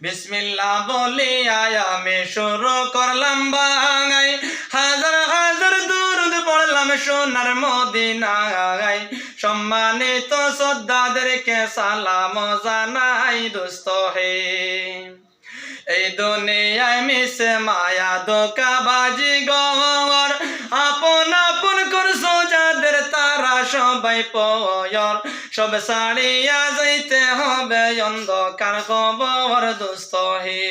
বিসমিল্লাহ বলি আমি শুরু করলাম বাঙাই হাজার হাজার দুরুদ পড়লাম সোনার মদিনায় সম্মানিত শ্রদ্ধাদেরকে সালাম জানাই দোস্ত হে এই দুনিয়ায় মিশে মায়া ধোঁকাবাজি গর আপন আপন করছো যাদের তারা সবাই পয়র সব ছাড়িয়া যাইতে হবে অন্ধকার কবর দোস্ত হে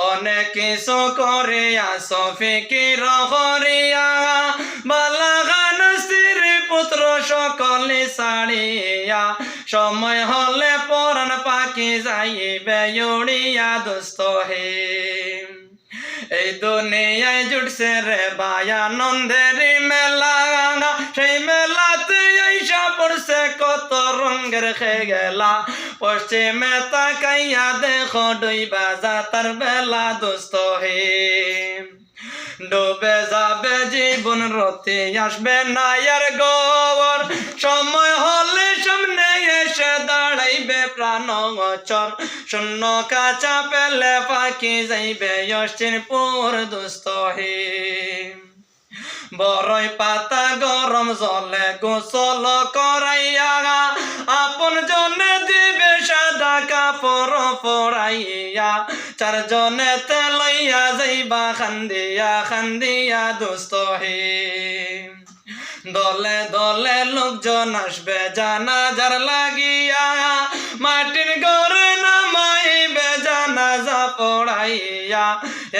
অনেক কিছু করে আসো ফিকির করিয়া বালাগান স্ত্রী পুত্র সকলে ছাড়িয়া সময় হলে পরাণ পাখি যাইবে উড়িয়া দোস্ত হে এই দুনিয়ায় জুটছে রে বায়ানন্দের মেলা সেই মেলাতে আইসা পড়ছে কত রঙের খেলা পশ্চিমে তাকাইয়া দেখো ডুইবা যাতার বেলা দোস্ত হে ডুবে যাবে জীবন রতে আসবে না আর গোবর সময় হলে সামনে এসে দাঁড়াইবে প্রাণ অচর শূন্য কাঁচা পেলে পাখি যাইবে অশ্চিনপুর দোস্ত হে বড়ই পাতা গরম জলে গোসল করাইয়া আপন জনে দিবে সাদা কাপড় পরাইয়া চারজনে লইয়া যাইবা খান্দিয়া খান্দিয়া দোস্ত হে দলে দলে লোকজন আসবে জানাজার লাগিয়া মাটির ঘরে নামাইবে জানাজা পড়াইয়া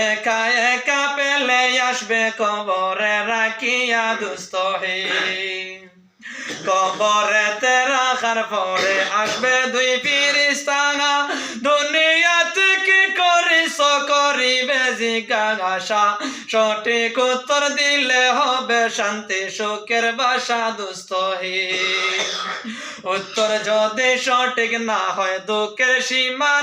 একা একা পেলে আসবে কবরে রাখিয়া দোস্ত হে কবরেতে রাখার পরে আসবে দুই ফিরিস্তা দুনিয়াতে কি করিস করিবে জিজ্ঞাসা সঠিক উত্তর দিলে হবে শান্তি সুখের বাসা দোস্ত হে উত্তর যদি সঠিক না হয় দুঃখের সীমা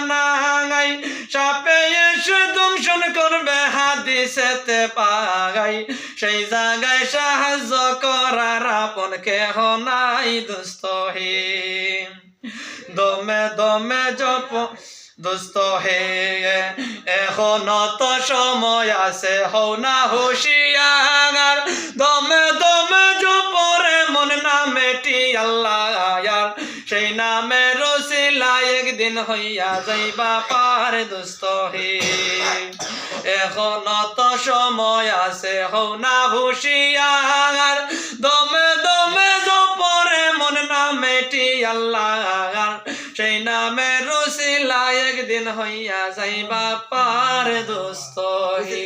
নাই সাপে এসে দংশন করবে হাদিসেতে পাগাই সেই জায়গায় সাহায্য করার আপন কেহ নাই দোস্ত হে দমে দমে জপ দোস্ত হে এখনো তো সময় আছে হও না হুঁশিয়ার দমে দমে জপরে মন নামেটি আল্লাহ সেই নামে রসিলা একদিন হইয়া যাইবা পার দোস্ত হে এখনো তো সময় আছে হও না হুঁশিয়ার দমে দমে জপরে মন নামেটি আল্লাহ সেই নামে রসিলা একদিন হইয়া যাইবা পার দোস্ত হে